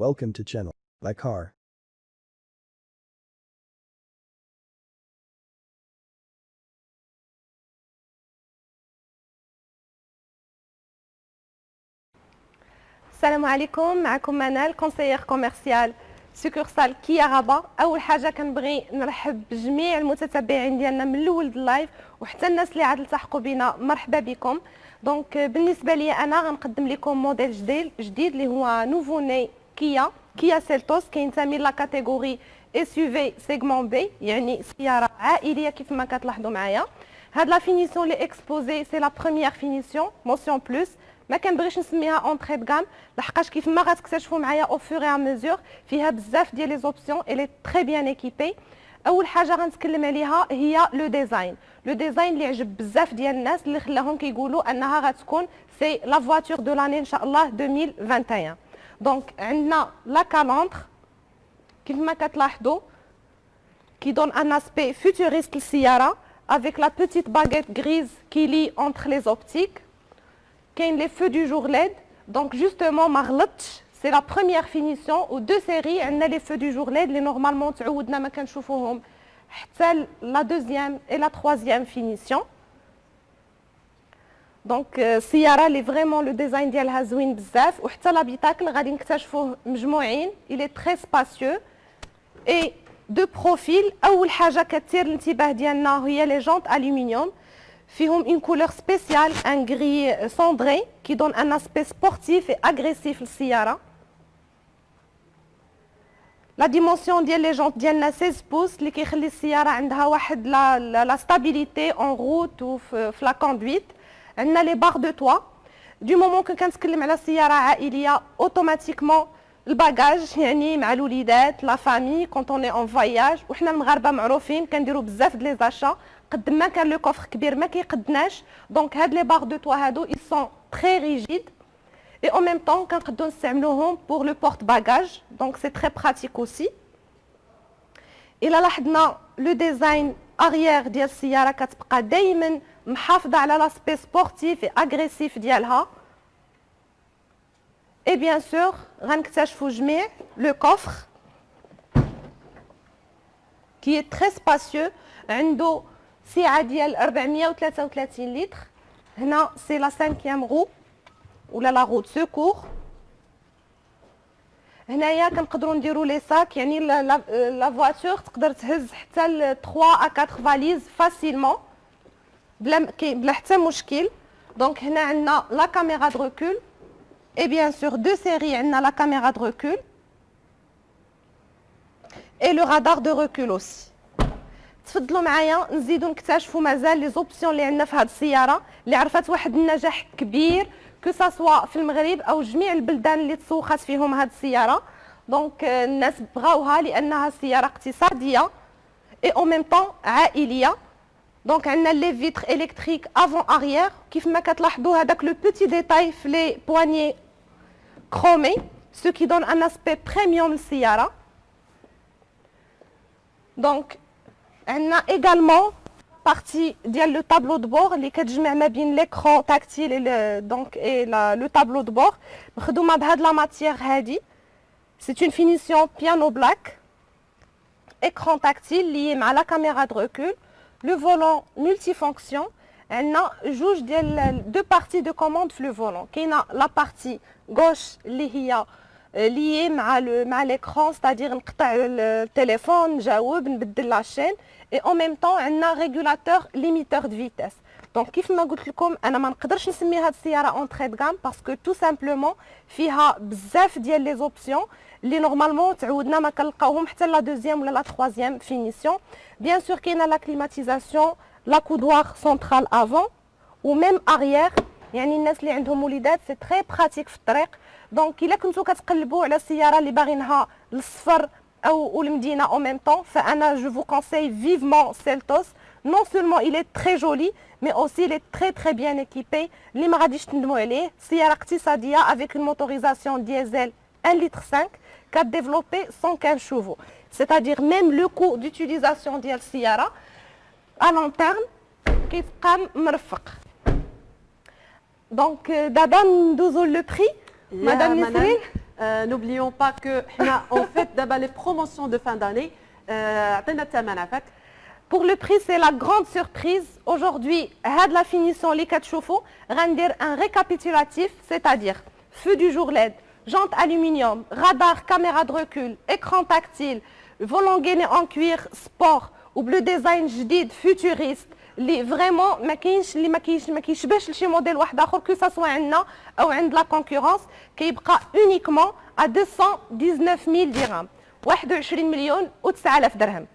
Welcome to channel. My car. السلام عليكم. معكم منال كونسيير كوميرسيال سكورسال كيا ربا. اول حاجه كنبغي نرحب بجميع المتتبعين ديالنا من الاول اللايف وحتى الناس اللي عاد التحقوا بنا، مرحبا بكم. دونك بالنسبه لي انا غنقدم لكم موديل جديد اللي هو نوفو ني كيا سيلتوس، كينتمي لا كاتيجوري اس يو في سيغمون بي، يعني سياره عائليه كيف ما كتلاحظوا معايا. هاد لا فينيسيون لي اكسبوزي سي لا بروميير فينيسيون موسيون بلس، ما كنبغيش نسميها اونطري د غام لحقاش كيف ما غتكتشفوا معايا او فور ا ميزور فيها بزاف ديال لي زوبسيون اي تري بيان ايكيبي. اول حاجه غنتكلم عليها هي لو ديزاين اللي عجب بزاف ديال الناس، اللي خلاهم كيقولوا انها غتكون سي لا فواتور دو لاني ان شاء الله 2021. دونك عندنا لا كالونتر كيف ما كتلاحظوا كيدون ان اسبي فوتوريست للسياره avec la petite baguette grise qui lie entre les optiques. كاين les feux du jour LED. donc justement ما غلطتش، c'est la première finition ou deux séries. عندنا les feux du jour LED اللي نورمالمون تعودنا ما كنشوفوهم حتى la deuxième et la troisième finition. دونك السياره اللي فريمون لو ديزاين ديالها زوين بزاف، وحتى لابيتاكل غادي نكتشفوه مجموعين il est très spacieux et de profil. اول حاجه كتثير الانتباه ديالنا هي لي جونت الومنيوم، فيهم une couleur spéciale, un gris cendré qui donne un aspect sportif et agressif للسياره. لا ديمونسيون ديال لي جونت ديالنا 16 بوس اللي كيخلي السياره عندها واحد لا ستابيليتي اون روت وفي لا كوندويت. عندنا لي بار دو توا دو مومون كنتكلم على سياره عائليه اوتوماتيكمون الباجاج يعني مع الوليدات لا فامي كونط اوني اون فواياج، وحنا المغاربه معروفين كنديروا بزاف د لي زاشا قد ما كان لو كوفر كبير ما كيقدناش. دونك هاد لي بار دو توا هادو ils sont très rigides et en même temps كنقدروا نستعملوهم pour le porte bagage، donc c'est très pratique aussi. الا لاحظنا لو ديزاين اريير ديال السياره كتبقى دائما محافظه على لاسبي سبورتيف اي اغريسيف ديالها. et bien sûr غنكتشفوا جميع لو كوفر qui est très spacieux، عنده سعه ديال 433 لتر. هنا سي لا 5e رو ولا لا رو دو سيكور. هنايا كنقدروا نديروا لي ساك، يعني لا فواتور تقدر تهز حتى ل 3 ا 4 فاليز فاسيلمون بلا حتى مشكل. دونك هنا عندنا لا كاميرا دو ريكول et bien sûr deux séries. عندنا لا كاميرا دو ريكول et le radar de recul aussi. تفضلوا معايا نزيدوا نكتشفوا مازال لي زوبسيون اللي عندنا في هذه السياره اللي عرفت واحد النجاح كبير كو سوا في المغرب او جميع البلدان اللي تسوقات فيهم هذه السياره. دونك الناس بغاوها لانها سياره اقتصاديه اي او ميم طون عائليه. دونك عندنا لي فيتر الكتريك افون اريير كيف ما كتلاحظوا هذاك لو بوتي ديتاي في لي بواني كرومي سو كي دون ان اسبي بريميوم للسياره. دونك عندنا également partie ديال لو طابلو دو بور اللي كتجمع ما بين ليكرون تاكتيل دونك اي لو طابلو دو بور مخدومه بهاد لا ماتيير هادي. سي اون فينيسيون بيانو بلاك، écran tactile lié مع لا كاميرا دو ريكول، لو فولون ملتي فونكسيون. عندنا جوج ديال دو بارتي دو كوموند في لو فولون، كاينه لا بارتي غوش اللي هي lié مع l'écran c'est-à-dire نقطع التليفون نجاوب نبدل لاشين et en même temps عندنا ريغولاتور ليميتور دو فيتاس. دونك كيف ما قلت لكم انا ما نقدرش نسمي هاد السياره اونطري د غام باسكو تو سامبلومون فيها بزاف ديال لي زوبسيون اللي نورمالمون تعودنا ما كنلقاوهم حتى لا دوزيام ولا لا تروازيام فينيسيون. بيان سور كاينه لا كليماتيزاسيون لا كودوار سونترال افون و ميم اريير، يعني الناس اللي عندهم وليدات سي تري براتيك في الطريق. دونك الا كنتو كتقلبوا على السياره اللي باغينها للسفر او المدينه او ميم طون، فانا جو فو كونساي فيفمون سيلتوس. نون سولمون il est très joli mais aussi il est très très bien équipé اللي ما غاديش تندموا عليه. سياره اقتصاديه avec une motorisation diesel 1 litre 5 كديفلوبي 115 chevaux، c'est-à-dire même le coût d'utilisation ديال السياره à long terme كيتبقى مرفق. دونك دابا ندوزو لو بري. مدام نسرين N'oublions pas que on fait d'abord les promotions de fin d'année. عطينا الثمن عفاك. Pour le prix, c'est la grande surprise. Aujourd'hui, هاد la finition اللي كتشوفوا غندير un récapitulatif, c'est-à-dire feu du jour LED, jante aluminium, radar, caméra de recul, écran tactile, volant gainé en cuir sport ou bleu design جديد futuriste اللي فريمون ما كيشبهش لشي موديل واحد اخر كو سوا عندنا او عند لا كونكورونس كيبقى اونيكمون ا 219 درهم 21 مليون و9000 درهم.